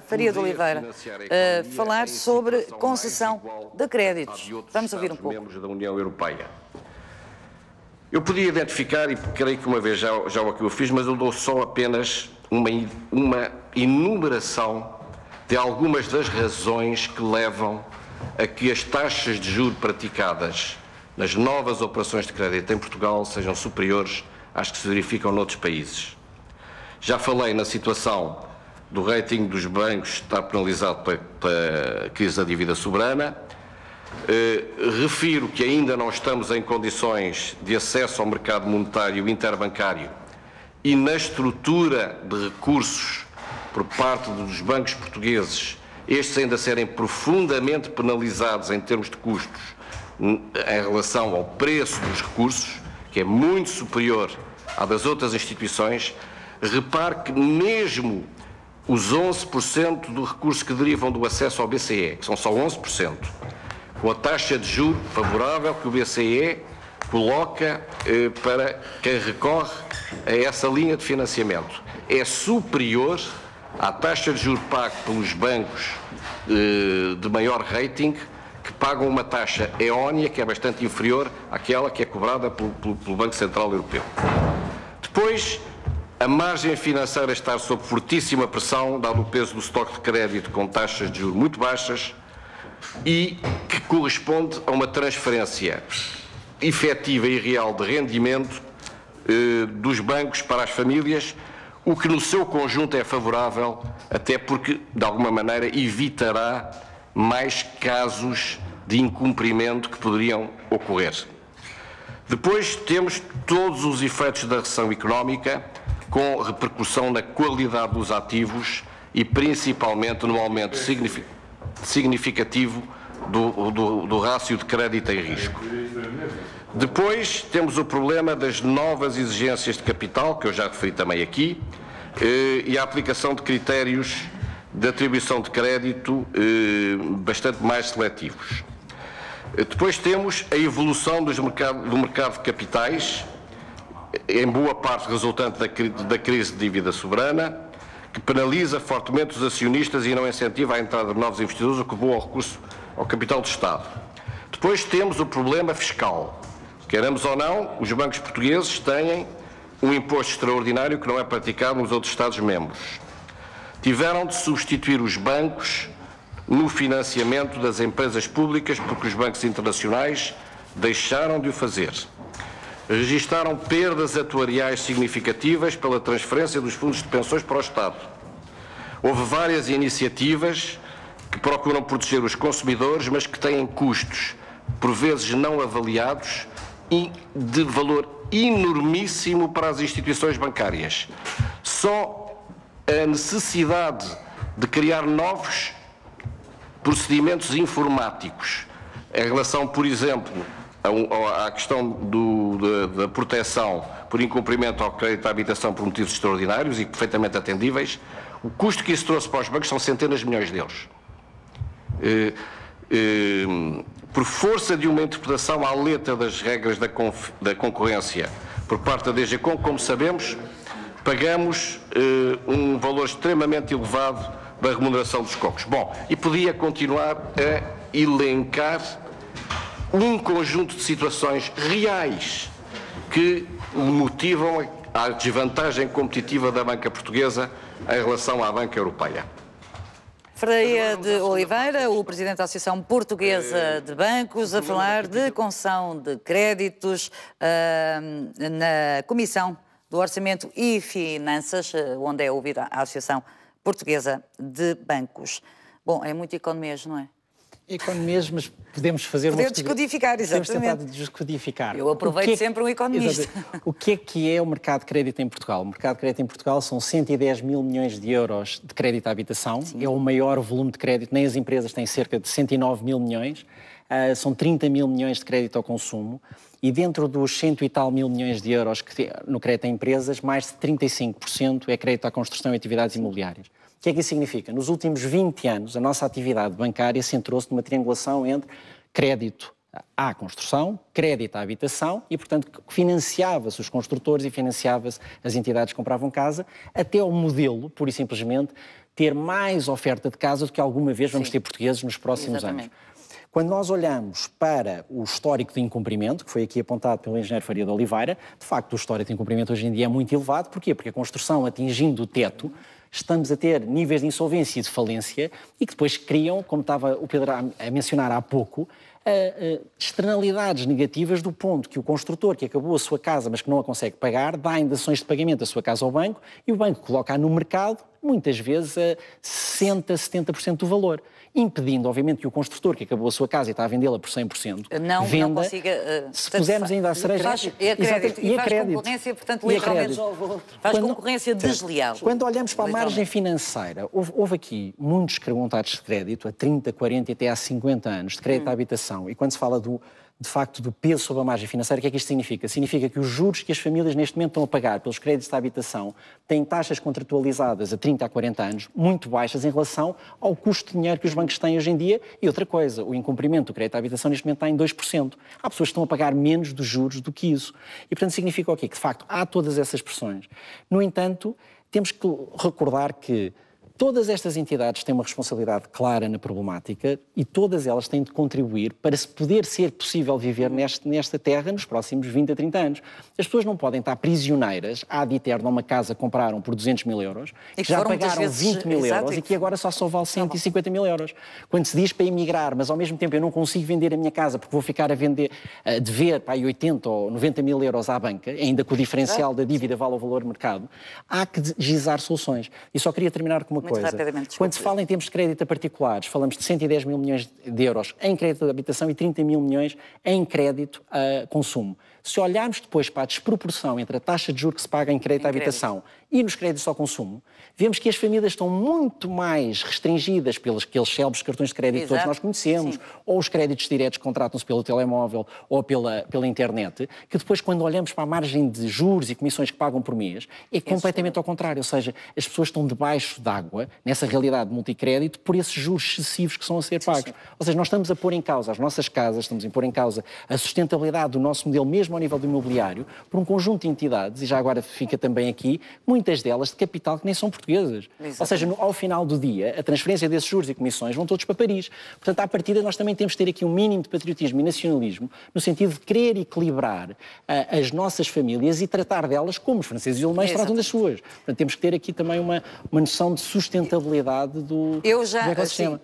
Faria de Oliveira, falar sobre concessão de créditos. Vamos ouvir um pouco. Membros da União Europeia. Eu podia identificar, e creio que uma vez já o que eu fiz, mas eu dou só apenas uma enumeração de algumas das razões que levam a que as taxas de juros praticadas nas novas operações de crédito em Portugal sejam superiores às que se verificam noutros países. Já falei na situação do rating dos bancos está penalizado pela crise da dívida soberana. Refiro que ainda não estamos em condições de acesso ao mercado monetário interbancário e na estrutura de recursos por parte dos bancos portugueses, estes ainda serem profundamente penalizados em termos de custos em relação ao preço dos recursos, que é muito superior à das outras instituições. Repare que mesmo os 11% do recurso que derivam do acesso ao BCE, que são só 11%, com a taxa de juros favorável que o BCE coloca para quem recorre a essa linha de financiamento, é superior à taxa de juros paga pelos bancos de maior rating, que pagam uma taxa eónia que é bastante inferior àquela que é cobrada pelo Banco Central Europeu. Depois, a margem financeira está sob fortíssima pressão, dado o peso do estoque de crédito com taxas de juros muito baixas e que corresponde a uma transferência efetiva e real de rendimento dos bancos para as famílias, o que no seu conjunto é favorável, até porque, de alguma maneira, evitará mais casos de incumprimento que poderiam ocorrer. Depois temos todos os efeitos da recessão económica, com repercussão na qualidade dos ativos e principalmente no aumento significativo do rácio de crédito em risco. Depois temos o problema das novas exigências de capital, que eu já referi também aqui, e a aplicação de critérios de atribuição de crédito bastante mais seletivos. Depois temos a evolução do mercado de capitais, em boa parte resultante da crise de dívida soberana, que penaliza fortemente os acionistas e não incentiva a entrada de novos investidores, o que levou ao recurso ao capital do Estado. Depois temos o problema fiscal. Queremos ou não, os bancos portugueses têm um imposto extraordinário que não é praticado nos outros Estados-membros. Tiveram de substituir os bancos no financiamento das empresas públicas porque os bancos internacionais deixaram de o fazer. Registaram perdas atuariais significativas pela transferência dos fundos de pensões para o Estado. Houve várias iniciativas que procuram proteger os consumidores, mas que têm custos, por vezes não avaliados, e de valor enormíssimo para as instituições bancárias. Só a necessidade de criar novos procedimentos informáticos em relação, por exemplo, à questão da proteção por incumprimento ao crédito à habitação por motivos extraordinários e perfeitamente atendíveis, o custo que isso trouxe para os bancos são centenas de milhões de euros. Por força de uma interpretação à letra das regras da concorrência por parte da DGCOM, como sabemos, pagamos um valor extremamente elevado da remuneração dos COCs. Bom, e podia continuar a elencar um conjunto de situações reais que motivam a desvantagem competitiva da banca portuguesa em relação à banca europeia. Faria de Oliveira, o Presidente da Associação Portuguesa de Bancos, a falar de concessão de créditos na Comissão do Orçamento e Finanças, onde é ouvida a Associação Portuguesa de Bancos. Bom, é muito economias, não é? Economias, mas podemos fazer Podemos descodificar, exatamente. Podemos tentar descodificar. Eu aproveito sempre um economista. O que é o mercado de crédito em Portugal? O mercado de crédito em Portugal são 110 mil milhões de euros de crédito à habitação. Sim. É o maior volume de crédito, nem as empresas têm cerca de 109 mil milhões. São 30 mil milhões de crédito ao consumo. E dentro dos 100 e tal mil milhões de euros que no crédito a empresas, mais de 35% é crédito à construção e atividades imobiliárias. O que é que isso significa? Nos últimos 20 anos, a nossa atividade bancária centrou-se numa triangulação entre crédito à construção, crédito à habitação e, portanto, financiava-se os construtores e financiava-se as entidades que compravam casa, até ao modelo, pura e simplesmente, ter mais oferta de casa do que alguma vez vamos ter portugueses nos próximos anos. Quando nós olhamos para o histórico de incumprimento, que foi aqui apontado pelo engenheiro Faria de Oliveira, de facto o histórico de incumprimento hoje em dia é muito elevado. Porquê? Porque a construção atingindo o teto, estamos a ter níveis de insolvência e de falência e que depois criam, como estava o Pedro a mencionar há pouco, externalidades negativas do ponto que o construtor que acabou a sua casa mas que não a consegue pagar, dá indenizações de pagamento da sua casa ao banco e o banco coloca-a no mercado, muitas vezes a 60%, 70% do valor, impedindo, obviamente, que o construtor que acabou a sua casa e está a vendê-la por 100% venda, não consiga, se pusermos ainda a cereja... Faz concorrência, portanto, literalmente faz concorrência desleal. Quando olhamos para a margem financeira, houve aqui muitos contratos de crédito a 30, 40 e até há 50 anos de crédito à habitação. E quando se fala de facto do peso sobre a margem financeira, o que é que isto significa? Significa que os juros que as famílias neste momento estão a pagar pelos créditos de habitação têm taxas contratualizadas a 30 a 40 anos muito baixas em relação ao custo de dinheiro que os bancos têm hoje em dia. E outra coisa, o incumprimento do crédito à habitação neste momento está em 2%. Há pessoas que estão a pagar menos dos juros do que isso. E, portanto, significa o quê? Que, de facto, há todas essas pressões. No entanto, temos que recordar que todas estas entidades têm uma responsabilidade clara na problemática e todas elas têm de contribuir para se poder ser possível viver nesta terra nos próximos 20 a 30 anos. As pessoas não podem estar prisioneiras ad eterno a uma casa que compraram por 200 mil euros, que já pagaram 20 mil euros e que agora só vale 150 mil euros. Quando se diz para emigrar, mas ao mesmo tempo eu não consigo vender a minha casa porque vou ficar a dever para aí 80 ou 90 mil euros à banca, ainda que o diferencial da dívida vale o valor do mercado, há que gizar soluções. E só queria terminar com uma coisa. Quando se fala em termos de crédito a particulares, falamos de 110 mil milhões de euros em crédito de habitação e 30 mil milhões em crédito a consumo. Se olharmos depois para a desproporção entre a taxa de juros que se paga em crédito à habitação e nos créditos ao consumo, vemos que as famílias estão muito mais restringidas pelos aqueles célebres cartões de crédito que todos nós conhecemos, ou os créditos diretos que contratam-se pelo telemóvel ou pela internet, que depois, quando olhamos para a margem de juros e comissões que pagam por mês, é completamente ao contrário. Ou seja, as pessoas estão debaixo d'água, nessa realidade de multicrédito, por esses juros excessivos que são a ser pagos. Ou seja, nós estamos a pôr em causa as nossas casas, estamos a pôr em causa a sustentabilidade do nosso modelo, mesmo ao nível do imobiliário, por um conjunto de entidades, e já agora fica também aqui, muitas delas de capital que nem são portuguesas. Ou seja, ao final do dia, a transferência desses juros e comissões vão todos para Paris. Portanto, à partida, nós também temos de ter aqui um mínimo de patriotismo e nacionalismo, no sentido de querer equilibrar as nossas famílias e tratar delas como os franceses e os alemães tratam das suas. Portanto, temos que ter aqui também uma noção de sustentabilidade do ecossistema.